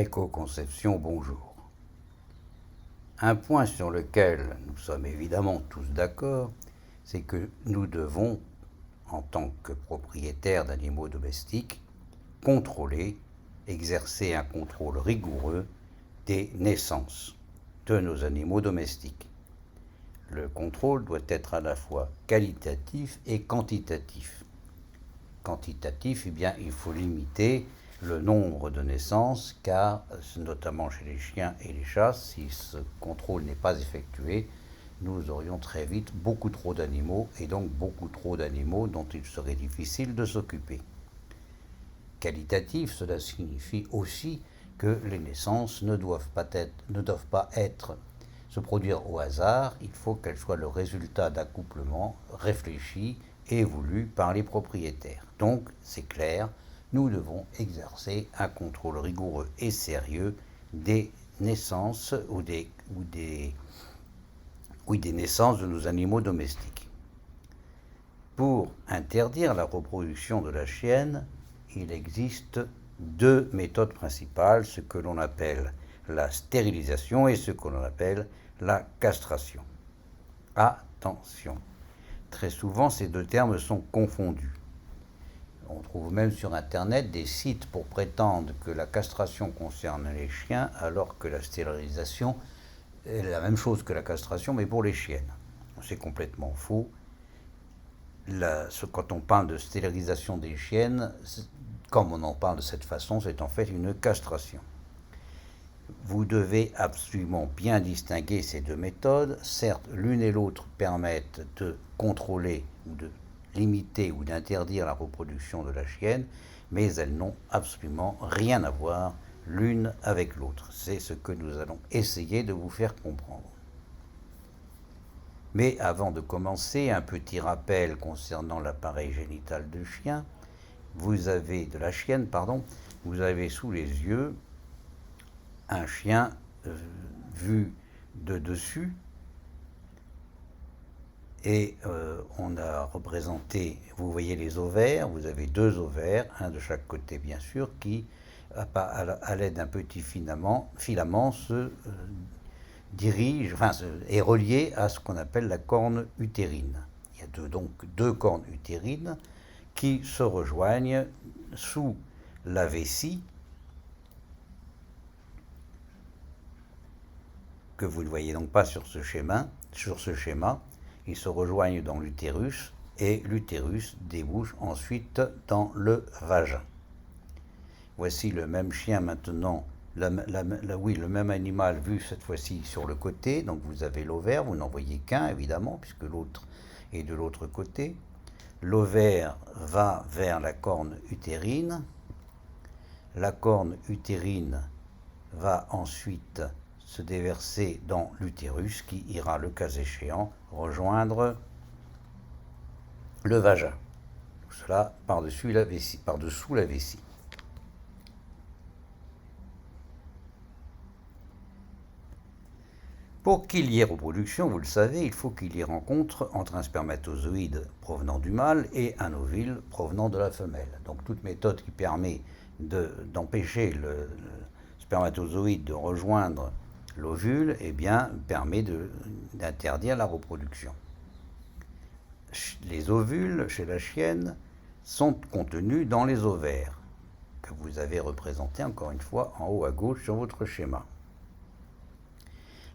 Éco-conception, bonjour. Un point sur lequel nous sommes évidemment tous d'accord, c'est que nous devons, en tant que propriétaires d'animaux domestiques, contrôler, exercer un contrôle rigoureux des naissances de nos animaux domestiques. Le contrôle doit être à la fois qualitatif et quantitatif. Quantitatif, eh bien, il faut limiter le nombre de naissances, car, notamment chez les chiens et les chats, si ce contrôle n'est pas effectué, nous aurions très vite beaucoup trop d'animaux, et donc beaucoup trop d'animaux dont il serait difficile de s'occuper. Qualitatif, cela signifie aussi que les naissances ne doivent pas se produire au hasard, il faut qu'elles soient le résultat d'accouplements réfléchis et voulus par les propriétaires. Donc, c'est clair, nous devons exercer un contrôle rigoureux et sérieux des naissances ou des naissances de nos animaux domestiques. Pour interdire la reproduction de la chienne, il existe deux méthodes principales, ce que l'on appelle la stérilisation et ce que l'on appelle la castration. Attention, très souvent ces deux termes sont confondus. On trouve même sur Internet des sites pour prétendre que la castration concerne les chiens, alors que la stérilisation est la même chose que la castration, mais pour les chiennes. C'est complètement faux. Quand on parle de stérilisation des chiennes, comme on en parle de cette façon, c'est en fait une castration. Vous devez absolument bien distinguer ces deux méthodes. Certes, l'une et l'autre permettent de contrôler ou de limiter ou d'interdire la reproduction de la chienne, mais elles n'ont absolument rien à voir l'une avec l'autre. C'est ce que nous allons essayer de vous faire comprendre. Mais avant de commencer, un petit rappel concernant l'appareil génital de chien. De la chienne, vous avez sous les yeux un chien vu de dessus, et on a représenté, vous voyez les ovaires, vous avez deux ovaires, un de chaque côté bien sûr, qui à l'aide d'un petit filament se dirige, est relié à ce qu'on appelle la corne utérine. Il y a donc deux cornes utérines qui se rejoignent sous la vessie, que vous ne voyez donc pas sur ce schéma. Ils se rejoignent dans l'utérus, et l'utérus débouche ensuite dans le vagin. Voici le même chien maintenant, le même animal vu cette fois-ci sur le côté. Donc vous avez l'ovaire, vous n'en voyez qu'un évidemment, puisque l'autre est de l'autre côté. L'ovaire va vers la corne utérine. La corne utérine va ensuite se déverser dans l'utérus, qui ira, le cas échéant, rejoindre le vagin. Tout cela par-dessous la vessie. Pour qu'il y ait reproduction, vous le savez, il faut qu'il y ait rencontre entre un spermatozoïde provenant du mâle et un ovule provenant de la femelle. Donc toute méthode qui permet d'empêcher le spermatozoïde de rejoindre l'ovule, eh bien, permet d'interdire la reproduction. Les ovules, chez la chienne, sont contenus dans les ovaires, que vous avez représentés encore une fois en haut à gauche sur votre schéma.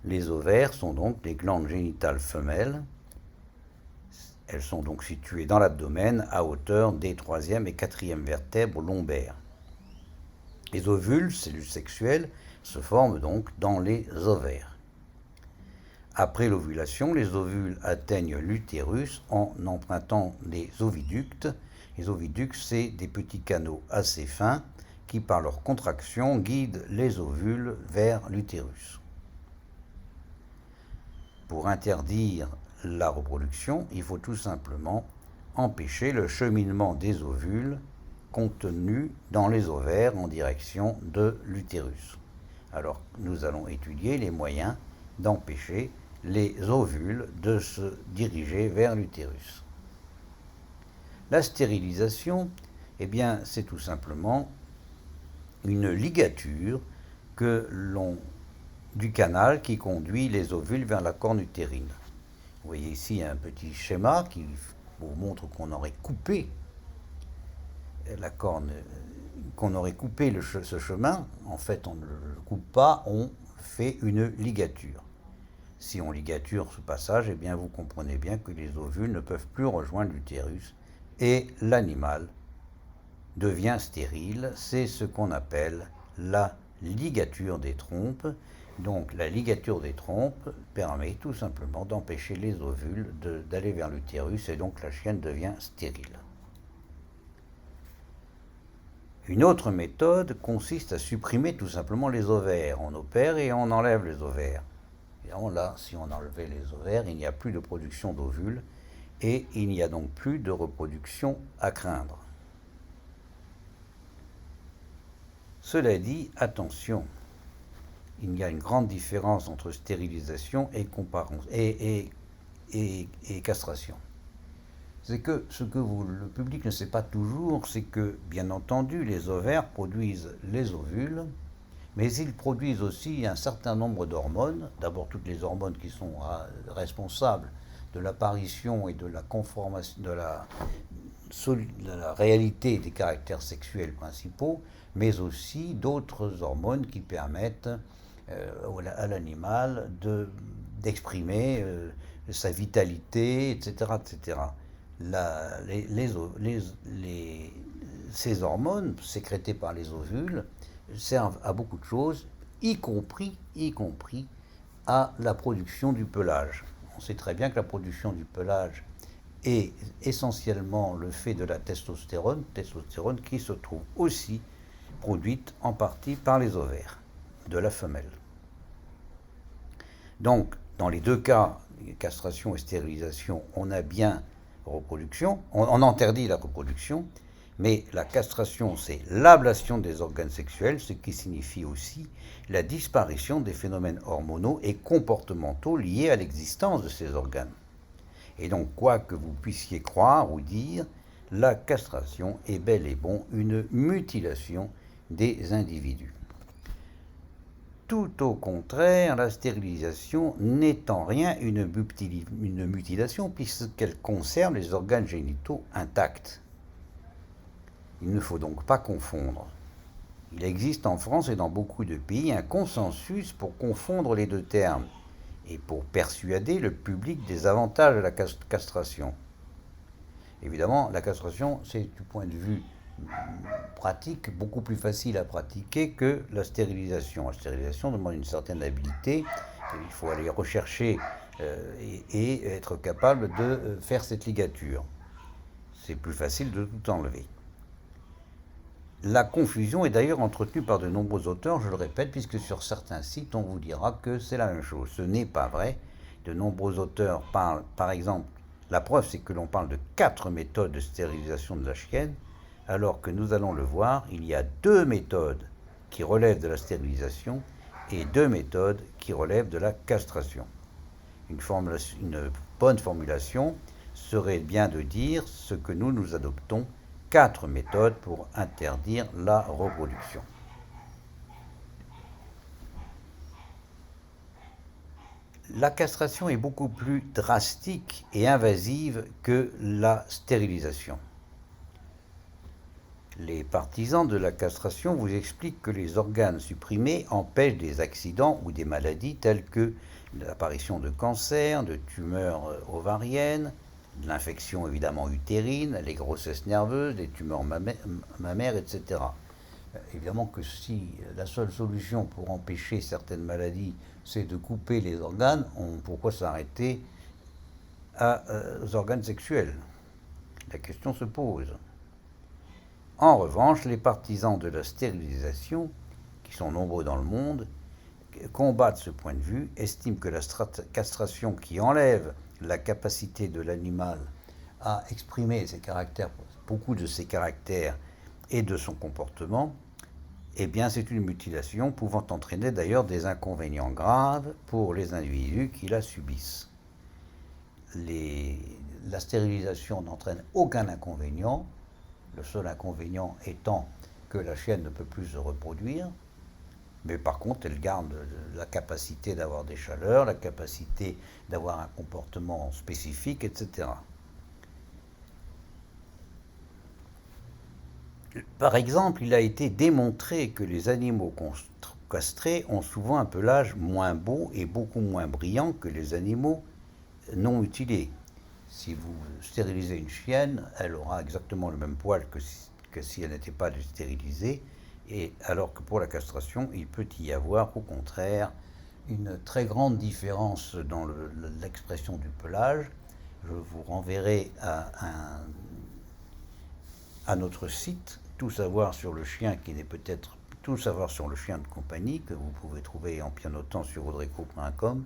Les ovaires sont donc des glandes génitales femelles. Elles sont donc situées dans l'abdomen à hauteur des 3e et 4e vertèbres lombaires. Les ovules, cellules sexuelles, se forment donc dans les ovaires. Après l'ovulation, les ovules atteignent l'utérus en empruntant les oviductes. Les oviductes, c'est des petits canaux assez fins qui, par leur contraction, guident les ovules vers l'utérus. Pour interdire la reproduction, il faut tout simplement empêcher le cheminement des ovules contenus dans les ovaires en direction de l'utérus. Alors, nous allons étudier les moyens d'empêcher les ovules de se diriger vers l'utérus. La stérilisation, eh bien, c'est tout simplement une ligature du canal qui conduit les ovules vers la corne utérine. Vous voyez ici un petit schéma qui vous montre qu'on aurait coupé la corne, qu'on aurait coupé ce chemin. En fait, on ne le coupe pas, on fait une ligature. Si on ligature ce passage, eh bien vous comprenez bien que les ovules ne peuvent plus rejoindre l'utérus et l'animal devient stérile. C'est ce qu'on appelle la ligature des trompes. Donc la ligature des trompes permet tout simplement d'empêcher les ovules d'aller vers l'utérus et donc la chienne devient stérile. Une autre méthode consiste à supprimer tout simplement les ovaires. On opère et on enlève les ovaires. Et là, si on enlevait les ovaires, il n'y a plus de production d'ovules et il n'y a donc plus de reproduction à craindre. Cela dit, attention, il y a une grande différence entre stérilisation et castration. C'est que ce que le public ne sait pas toujours, c'est que, bien entendu, les ovaires produisent les ovules, mais ils produisent aussi un certain nombre d'hormones, d'abord toutes les hormones qui sont responsables de l'apparition et de la conformation, de la réalité des caractères sexuels principaux, mais aussi d'autres hormones qui permettent à l'animal d'exprimer sa vitalité, etc., etc. Ces hormones sécrétées par les ovules servent à beaucoup de choses, y compris à la production du pelage. On sait très bien que la production du pelage est essentiellement le fait de la testostérone qui se trouve aussi produite en partie par les ovaires de la femelle. Donc, dans les deux cas, castration et stérilisation, on a bien reproduction, on interdit la reproduction, mais la castration, c'est l'ablation des organes sexuels, ce qui signifie aussi la disparition des phénomènes hormonaux et comportementaux liés à l'existence de ces organes. Et donc, quoi que vous puissiez croire ou dire, la castration est bel et bon une mutilation des individus. Tout au contraire, la stérilisation n'est en rien une mutilation puisqu'elle conserve les organes génitaux intacts. Il ne faut donc pas confondre. Il existe en France et dans beaucoup de pays un consensus pour confondre les deux termes et pour persuader le public des avantages de la castration. Évidemment, la castration, c'est du point de vue pratique beaucoup plus facile à pratiquer que la stérilisation. La stérilisation demande une certaine habileté. Il faut aller rechercher et être capable de faire cette ligature. C'est plus facile de tout enlever. La confusion est d'ailleurs entretenue par de nombreux auteurs, je le répète, puisque sur certains sites, on vous dira que c'est la même chose. Ce n'est pas vrai. De nombreux auteurs parlent, par exemple, la preuve, c'est que l'on parle de 4 méthodes de stérilisation de la chienne, alors que nous allons le voir, il y a 2 méthodes qui relèvent de la stérilisation et 2 méthodes qui relèvent de la castration. Une bonne formulation serait bien de dire ce que nous adoptons 4 méthodes pour interdire la reproduction. La castration est beaucoup plus drastique et invasive que la stérilisation. Les partisans de la castration vous expliquent que les organes supprimés empêchent des accidents ou des maladies telles que l'apparition de cancers, de tumeurs ovariennes, de l'infection évidemment utérine, les grossesses nerveuses, des tumeurs mammaires, etc. Évidemment que si la seule solution pour empêcher certaines maladies, c'est de couper les organes, pourquoi s'arrêter aux organes sexuels? La question se pose. En revanche, les partisans de la stérilisation, qui sont nombreux dans le monde, combattent ce point de vue, estiment que la castration qui enlève la capacité de l'animal à exprimer ses caractères, beaucoup de ses caractères et de son comportement, eh bien c'est une mutilation pouvant entraîner d'ailleurs des inconvénients graves pour les individus qui la subissent. La stérilisation n'entraîne aucun inconvénient, le seul inconvénient étant que la chienne ne peut plus se reproduire, Mais par contre, elle garde la capacité d'avoir des chaleurs, la capacité d'avoir un comportement spécifique, etc. Par exemple, il a été démontré que les animaux castrés ont souvent un pelage moins beau et beaucoup moins brillant que les animaux non mutilés. Si vous stérilisez une chienne, elle aura exactement le même poil que si elle n'était pas stérilisée, et alors que pour la castration, il peut y avoir au contraire une très grande différence dans l'expression du pelage. Je vous renverrai à notre site Tout savoir sur le chien, qui n'est peut-être Tout savoir sur le chien de compagnie, que vous pouvez trouver en pianotant sur audreyco.com,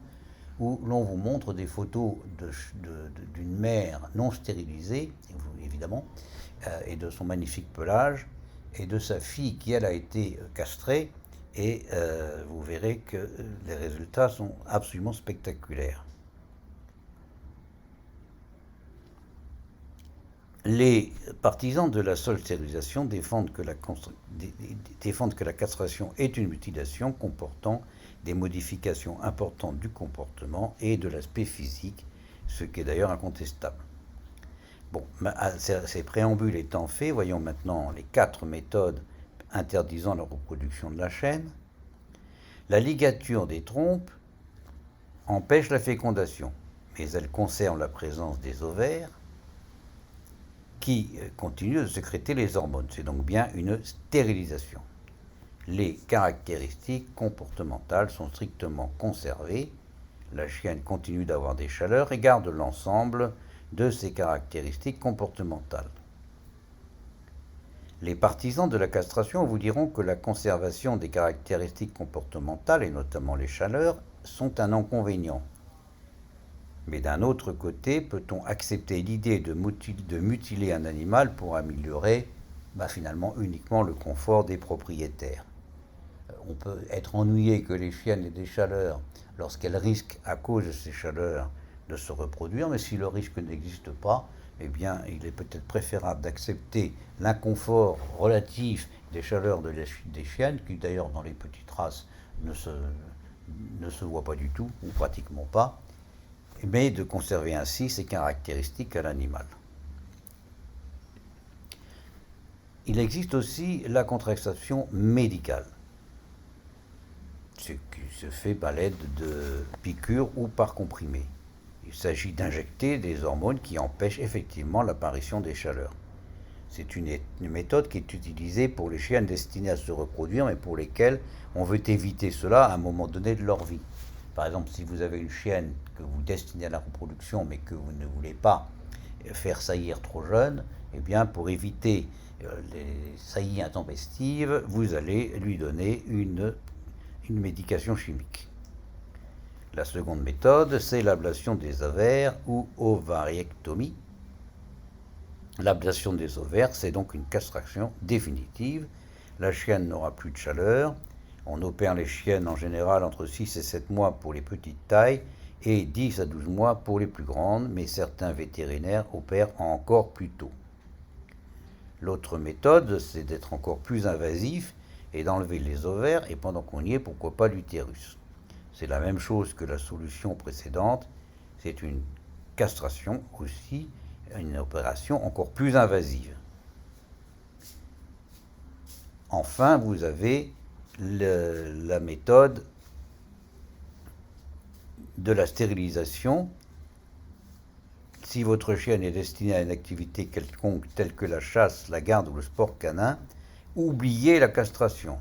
où l'on vous montre des photos d'une mère non stérilisée, évidemment, et de son magnifique pelage, et de sa fille qui, elle, a été castrée, et vous verrez que les résultats sont absolument spectaculaires. Les partisans de la seule stérilisation défendent que la castration est une mutilation comportant des modifications importantes du comportement et de l'aspect physique, ce qui est d'ailleurs incontestable. Bon, ces préambules étant faits, voyons maintenant les 4 méthodes interdisant la reproduction de la chaîne. La ligature des trompes empêche la fécondation, mais elle conserve la présence des ovaires qui continuent de sécréter les hormones. C'est donc bien une stérilisation. Les caractéristiques comportementales sont strictement conservées. La chienne continue d'avoir des chaleurs et garde l'ensemble de ses caractéristiques comportementales. Les partisans de la castration vous diront que la conservation des caractéristiques comportementales, et notamment les chaleurs, sont un inconvénient. Mais d'un autre côté, peut-on accepter l'idée de mutiler un animal pour améliorer finalement uniquement le confort des propriétaires? On peut être ennuyé que les chiennes aient des chaleurs lorsqu'elles risquent, à cause de ces chaleurs, de se reproduire, mais si le risque n'existe pas, eh bien, il est peut-être préférable d'accepter l'inconfort relatif des chaleurs des chiennes, qui d'ailleurs dans les petites races ne se voit pas du tout, ou pratiquement pas, mais de conserver ainsi ses caractéristiques à l'animal. Il existe aussi la contraception médicale, ce qui se fait à l'aide de piqûres ou par comprimé. Il s'agit d'injecter des hormones qui empêchent effectivement l'apparition des chaleurs. C'est une méthode qui est utilisée pour les chiennes destinées à se reproduire, mais pour lesquelles on veut éviter cela à un moment donné de leur vie. Par exemple, si vous avez une chienne que vous destinez à la reproduction, mais que vous ne voulez pas faire saillir trop jeune, eh bien, pour éviter les saillies intempestives, vous allez lui donner une médication chimique. La seconde méthode, c'est l'ablation des ovaires ou ovariectomie. L'ablation des ovaires, c'est donc une castration définitive. La chienne n'aura plus de chaleur. On opère les chiennes en général entre 6 et 7 mois pour les petites tailles et 10 à 12 mois pour les plus grandes, mais certains vétérinaires opèrent encore plus tôt. L'autre méthode, c'est d'être encore plus invasif et d'enlever les ovaires, et pendant qu'on y est, pourquoi pas l'utérus. C'est la même chose que la solution précédente, c'est une castration aussi, une opération encore plus invasive. Enfin, vous avez la méthode de la stérilisation. Si votre chienne est destinée à une activité quelconque telle que la chasse, la garde ou le sport canin, oubliez la castration.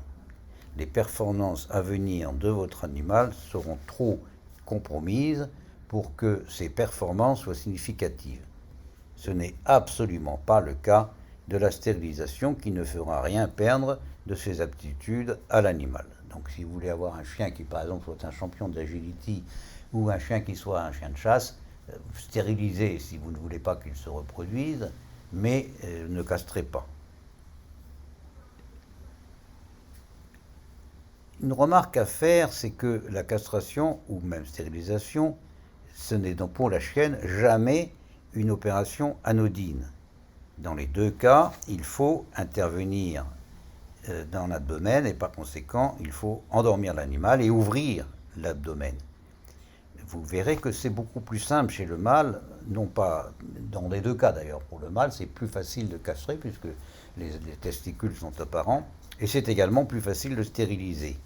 Les performances à venir de votre animal seront trop compromises pour que ces performances soient significatives. Ce n'est absolument pas le cas de la stérilisation qui ne fera rien perdre de ses aptitudes à l'animal. Donc si vous voulez avoir un chien qui par exemple soit un champion d'agility ou un chien qui soit un chien de chasse, stérilisez si vous ne voulez pas qu'il se reproduise, mais ne castrez pas. Une remarque à faire, c'est que la castration, ou même stérilisation, ce n'est donc pour la chienne jamais une opération anodine. Dans les deux cas, il faut intervenir dans l'abdomen et par conséquent, il faut endormir l'animal et ouvrir l'abdomen. Vous verrez que c'est beaucoup plus simple chez le mâle, non pas dans les deux cas d'ailleurs. Pour le mâle, c'est plus facile de castrer puisque les testicules sont apparents et c'est également plus facile de stériliser.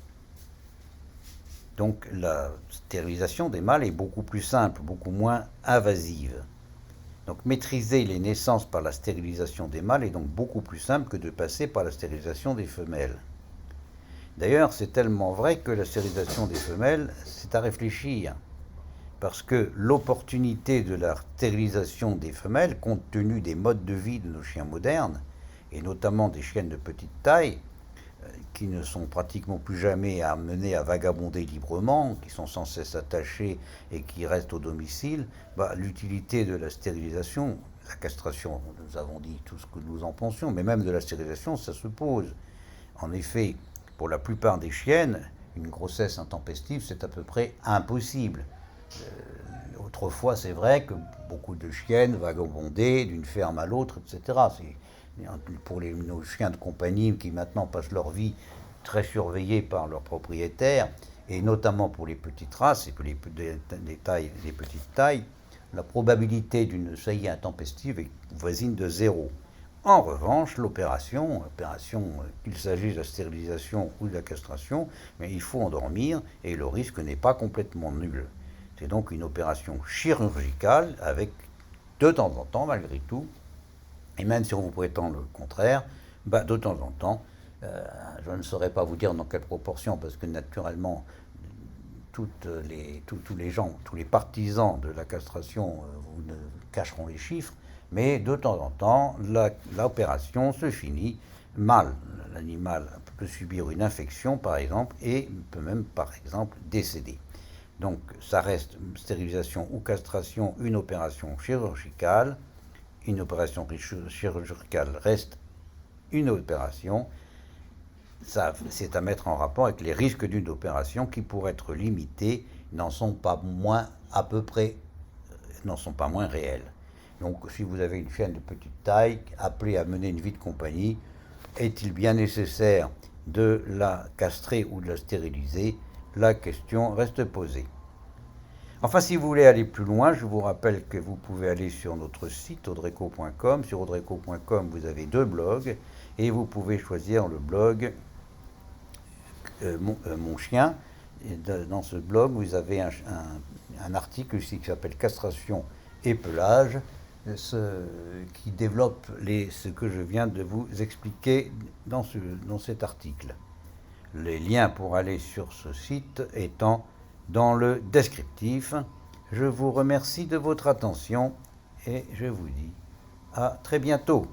Donc la stérilisation des mâles est beaucoup plus simple, beaucoup moins invasive. Donc maîtriser les naissances par la stérilisation des mâles est donc beaucoup plus simple que de passer par la stérilisation des femelles. D'ailleurs, c'est tellement vrai que la stérilisation des femelles, c'est à réfléchir. Parce que l'opportunité de la stérilisation des femelles, compte tenu des modes de vie de nos chiens modernes, et notamment des chiennes de petite taille, qui ne sont pratiquement plus jamais amenés à vagabonder librement, qui sont sans cesse attachés et qui restent au domicile, l'utilité de la stérilisation, la castration, nous avons dit tout ce que nous en pensions, mais même de la stérilisation, ça se pose. En effet, pour la plupart des chiennes, une grossesse intempestive, c'est à peu près impossible. Autrefois, c'est vrai que beaucoup de chiennes vagabondaient d'une ferme à l'autre, etc. Pour nos chiens de compagnie qui maintenant passent leur vie très surveillés par leurs propriétaires, et notamment pour les petites races et pour les petites tailles, la probabilité d'une saillie intempestive est voisine de zéro. En revanche, l'opération, qu'il s'agisse de la stérilisation ou de la castration, mais il faut endormir et le risque n'est pas complètement nul. C'est donc une opération chirurgicale avec, de temps en temps, malgré tout, et même si on vous prétend le contraire, de temps en temps, je ne saurais pas vous dire dans quelle proportion, parce que naturellement, tous les partisans de la castration vous ne cacheront les chiffres, mais de temps en temps, l'opération se finit mal. L'animal peut subir une infection, par exemple, et peut même, par exemple, décéder. Donc, ça reste stérilisation ou castration, une opération chirurgicale. Une opération chirurgicale reste une opération. C'est à mettre en rapport avec les risques d'une opération qui, pour être limitées, n'en sont pas moins réels. Donc, si vous avez une chienne de petite taille appelée à mener une vie de compagnie, est-il bien nécessaire de la castrer ou de la stériliser? La question reste posée. Enfin, si vous voulez aller plus loin, je vous rappelle que vous pouvez aller sur notre site audreco.com. Sur audreco.com, vous avez 2 blogs et vous pouvez choisir le blog Mon chien. Et dans ce blog, vous avez un article ici qui s'appelle Castration et pelage, qui développe ce que je viens de vous expliquer dans cet article. Les liens pour aller sur ce site étant dans le descriptif. Je vous remercie de votre attention et je vous dis à très bientôt.